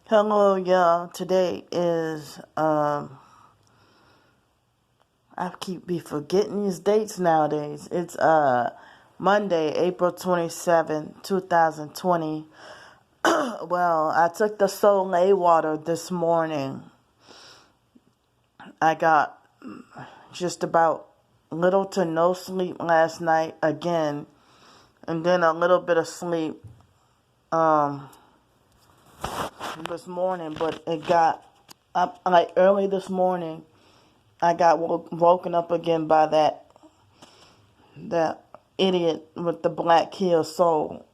Hello, y'all. Today is I keep be forgetting these dates nowadays. It's Monday, April 27th, 2020. Well, I took the Soleil water this morning. I got just about little to no sleep last night again, and then a little bit of sleep this morning, but it got up like early this morning. I got woken up again by that idiot with the black Kia Soul,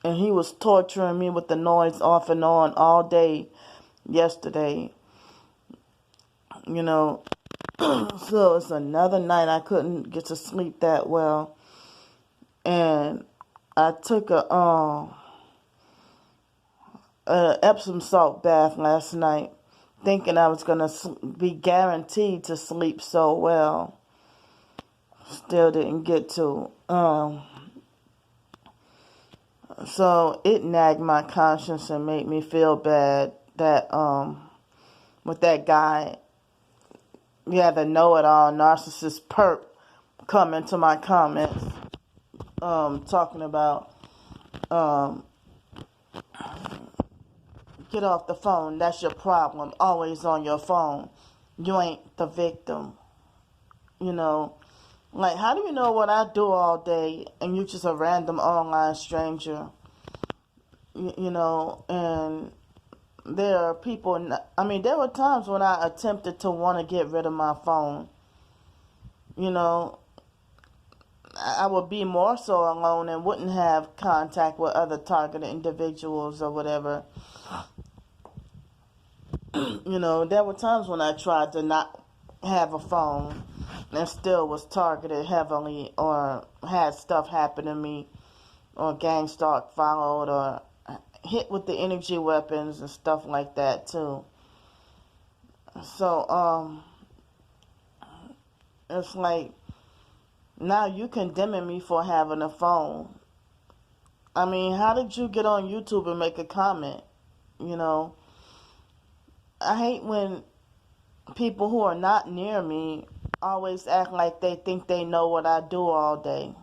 and he was torturing me with the noise off and on all day yesterday. You know, so it's another night I couldn't get to sleep that well, and I took a Epsom salt bath last night, thinking I was gonna be guaranteed to sleep so well. Still didn't get to. So it nagged my conscience and made me feel bad that with that guy, yeah, the know-it-all narcissist perp come into my comments talking about get off the phone, that's your problem, always on your phone. You ain't the victim. You know, like, how do you know what I do all day and you just a random online stranger? You know, and there are people, I mean, there were times when I attempted to want to get rid of my phone. You know, I would be more so alone and wouldn't have contact with other targeted individuals or whatever. You know, there were times when I tried to not have a phone and still was targeted heavily or had stuff happen to me or gang stalk followed or hit with the energy weapons and stuff like that too. So, it's like now you condemning me for having a phone. I mean, how did you get on YouTube and make a comment? You know, I hate when people who are not near me always act like they think they know what I do all day.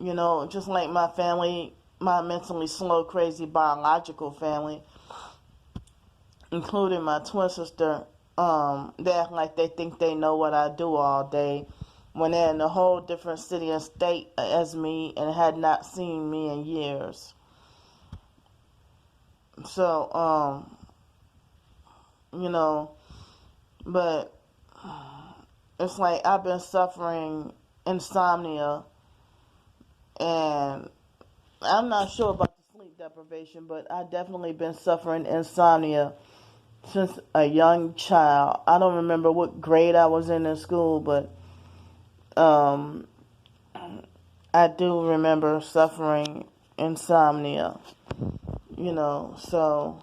You know, just like my family, my mentally slow, crazy biological family, including my twin sister, they act like they think they know what I do all day when they're in a whole different city and state as me and had not seen me in years. So, you know, but it's like I've been suffering insomnia, and I'm not sure about the sleep deprivation, but I definitely been suffering insomnia since a young child. I don't remember what grade I was in school, but um, I do remember suffering insomnia. You know, so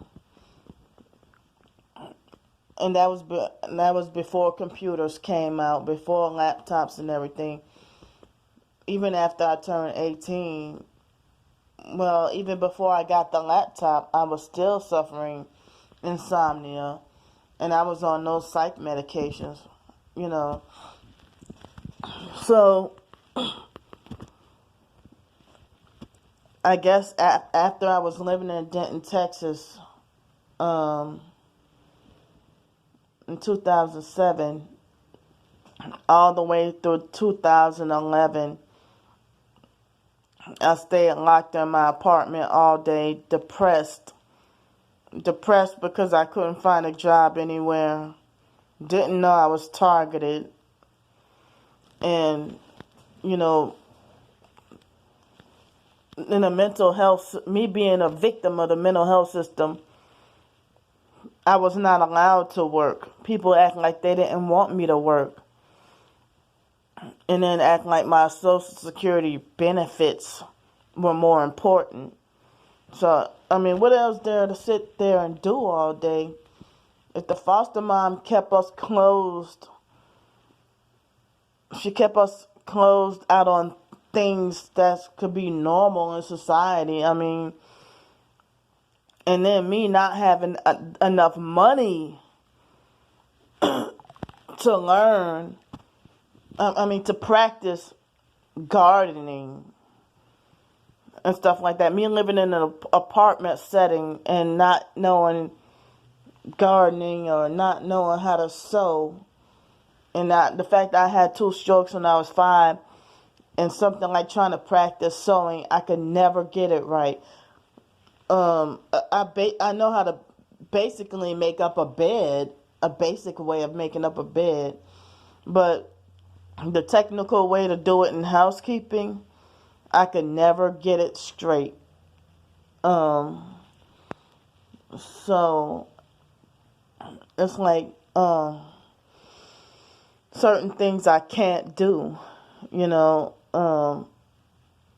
and that was before computers came out, before laptops and everything. Even after I turned 18, well, even before I got the laptop, I was still suffering insomnia, and I was on those psych medications, you know. So I guess after I was living in Denton, Texas, um, in 2007, all the way through 2011, I stayed locked in my apartment all day, depressed. Depressed because I couldn't find a job anywhere. Didn't know I was targeted. And, you know, in the mental health, me being a victim of the mental health system, I was not allowed to work. People act like they didn't want me to work. And then act like my Social Security benefits were more important. So, I mean, what else there to sit there and do all day? If the foster mom kept us closed, she kept us closed out on things that could be normal in society. I mean, And then me not having enough money to learn, to practice gardening and stuff like that. Me living in an apartment setting and not knowing gardening or not knowing how to sew. And the fact that I had 2 strokes when I was 5, and something like trying to practice sewing, I could never get it right. I know how to basically make up a bed, a basic way of making up a bed, but the technical way to do it in housekeeping, I could never get it straight. So it's like certain things I can't do,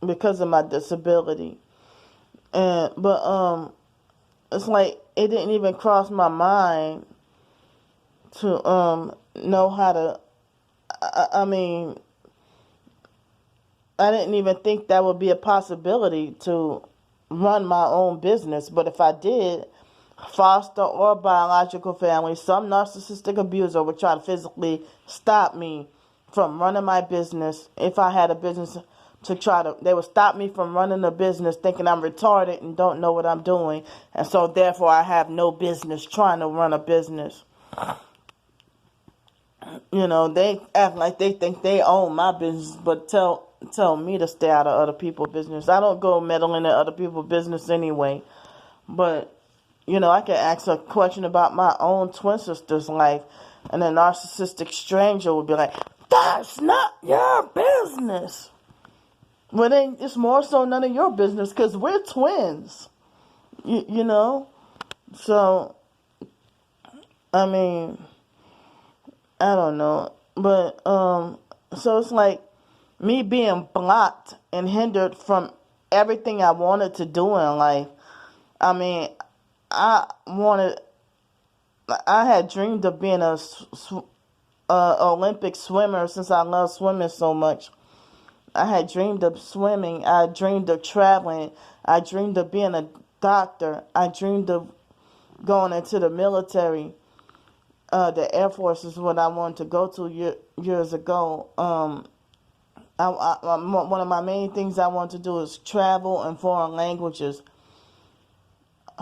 because of my disability. But it's like it didn't even cross my mind to know how to. I didn't even think that would be a possibility to run my own business. But if I did, foster or biological family, some narcissistic abuser would try to physically stop me from running my business. If I had a business, they would stop me from running a business thinking I'm retarded and don't know what I'm doing. And so therefore I have no business trying to run a business. They act like they think they own my business, but tell me to stay out of other people's business. I don't go meddling in other people's business anyway. But, I can ask a question about my own twin sister's life, and a narcissistic stranger would be like, that's not your business. Well, it's more so none of your business because we're twins. You know? So, I don't know. But, so it's like me being blocked and hindered from everything I wanted to do in life. I had dreamed of being a Olympic swimmer since I love swimming so much. I had dreamed of swimming. I dreamed of traveling. I dreamed of being a doctor. I dreamed of going into the military. The Air Force is what I wanted to go to years ago. One of my main things I wanted to do is travel in foreign languages.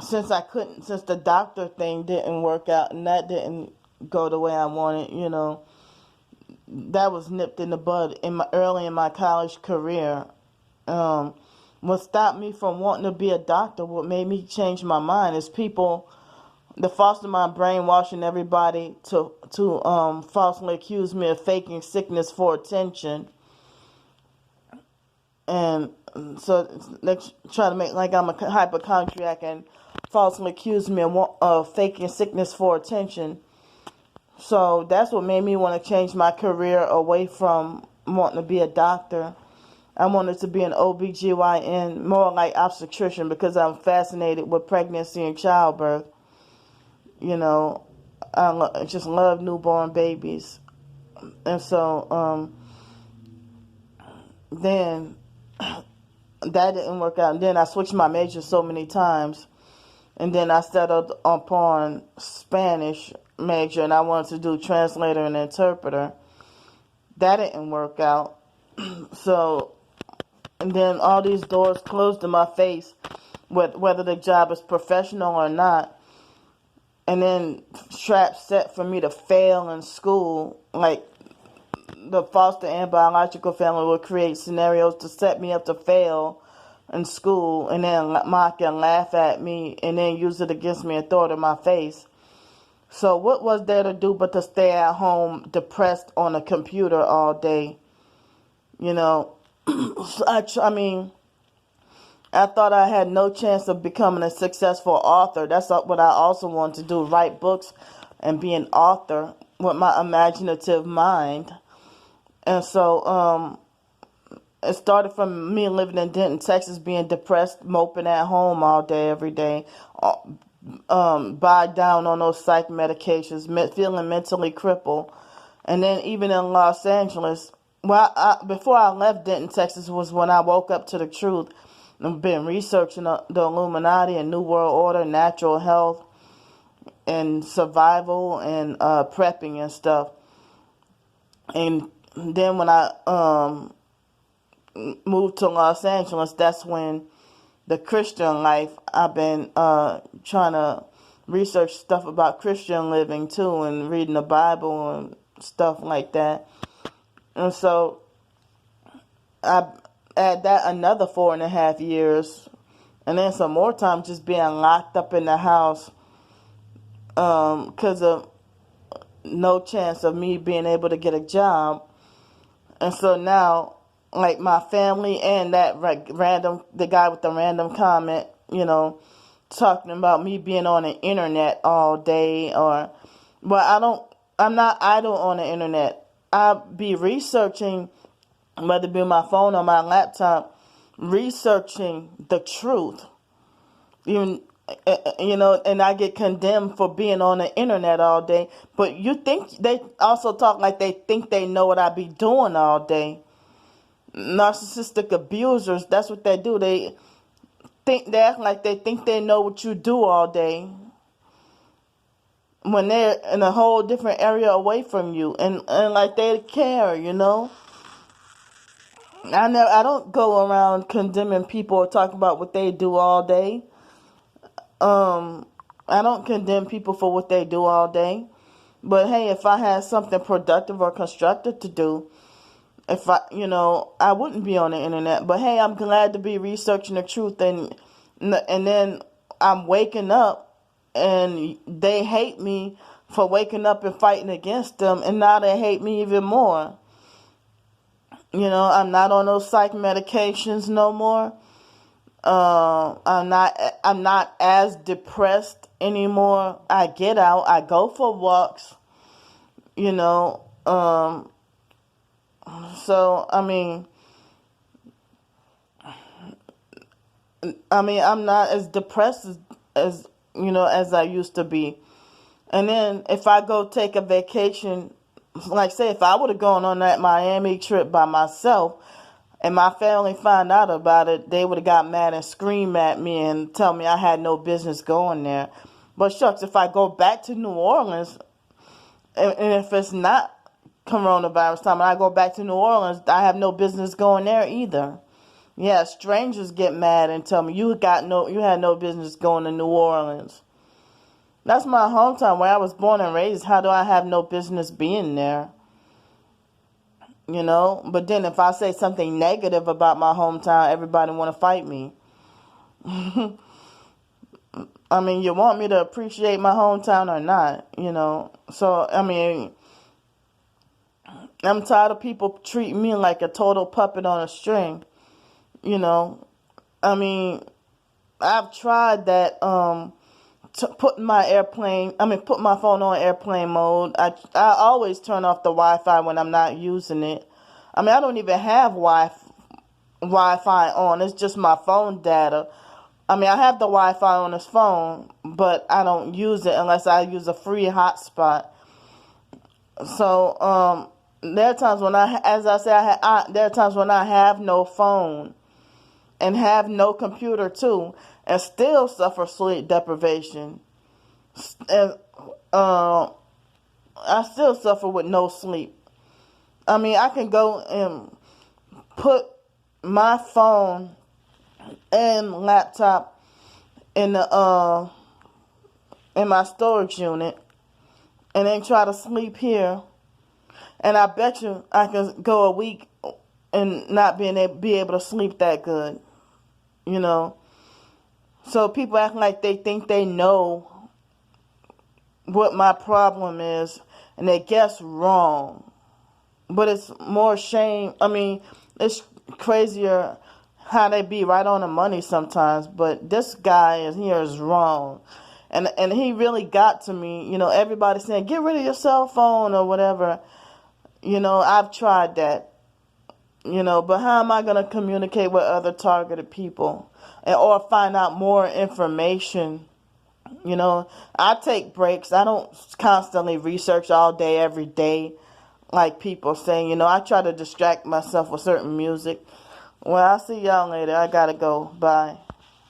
Since the doctor thing didn't work out and that didn't go the way I wanted, that was nipped in the bud early in my college career. What stopped me from wanting to be a doctor, what made me change my mind, is people that foster my brainwashing everybody to falsely accuse me of faking sickness for attention. And so they try to make like I'm a hypochondriac and falsely accuse me of faking sickness for attention. So that's what made me want to change my career away from wanting to be a doctor. I wanted to be an OBGYN, more like obstetrician, because I'm fascinated with pregnancy and childbirth. I just love newborn babies. And so then that didn't work out. And then I switched my major so many times. And then I settled upon Spanish major, and I wanted to do translator and interpreter. That didn't work out. So, and then all these doors closed in my face, whether the job is professional or not. And then traps set for me to fail in school, like the foster and biological family would create scenarios to set me up to fail in school, and then mock and laugh at me, and then use it against me and throw it in my face. So what was there to do but to stay at home depressed on a computer all day? I thought I had no chance of becoming a successful author. That's what I also wanted to do, write books and be an author with my imaginative mind. And so it started from me living in Denton, Texas, being depressed, moping at home all day, every day, buy down on those psych medications, feeling mentally crippled. And then even in Los Angeles, before I left Denton, Texas, was when I woke up to the truth I've been researching the Illuminati and New World Order, natural health, and survival, and prepping and stuff. And then when I moved to Los Angeles, that's when the Christian life, I've been trying to research stuff about Christian living too, and reading the Bible and stuff like that. And so I add that another 4.5 years, and then some more time just being locked up in the house because of no chance of me being able to get a job. And so now, like, my family and that the guy with the random comment, talking about me being on the internet all day, I'm not idle on the internet. I be researching, whether it be my phone or my laptop, researching the truth. Even, and I get condemned for being on the internet all day. But you think they also talk like they think they know what I be doing all day. Narcissistic abusers, that's what they do. They act like they think they know what you do all day, when they're in a whole different area away from you, and like they care, I don't go around condemning people or talk about what they do all day. I don't condemn people for what they do all day. But hey, if I had something productive or constructive to do, I wouldn't be on the internet. But hey, I'm glad to be researching the truth, and then I'm waking up, and they hate me for waking up and fighting against them, and now they hate me even more. I'm not on those psych medications no more. I'm not as depressed anymore. I get out, I go for walks, so I'm not as depressed as I used to be. And then if I go take a vacation, like say if I would have gone on that Miami trip by myself, and my family found out about it, they would have got mad and screamed at me and tell me I had no business going there. But shucks, if I go back to New Orleans, and if it's not coronavirus time, and I go back to New Orleans, I have no business going there either. Yeah, strangers get mad and tell me you had no business going to New Orleans. That's my hometown where I was born and raised. How do I have no business being there? But then if I say something negative about my hometown, everybody want to fight me. You want me to appreciate my hometown or not, So, I'm tired of people treating me like a total puppet on a string, I've tried that, put my phone on airplane mode. I always turn off the Wi-Fi when I'm not using it. I don't even have Wi-Fi on. It's just my phone data. I have the Wi-Fi on this phone, but I don't use it unless I use a free hotspot. So, there are times when there are times when I have no phone and have no computer too, and still suffer sleep deprivation. And I still suffer with no sleep. I can go and put my phone and laptop in my storage unit, and then try to sleep here, and I bet you I can go a week and not be able to sleep that good, So people act like they think they know what my problem is, and they guess wrong. But it's more shame. It's crazier how they be right on the money sometimes. But this guy here is wrong. And he really got to me. Everybody saying, get rid of your cell phone or whatever. I've tried that. But how am I going to communicate with other targeted people or find out more information? I take breaks. I don't constantly research all day, every day, like people saying. I try to distract myself with certain music. Well, I'll see y'all later. I gotta go. Bye.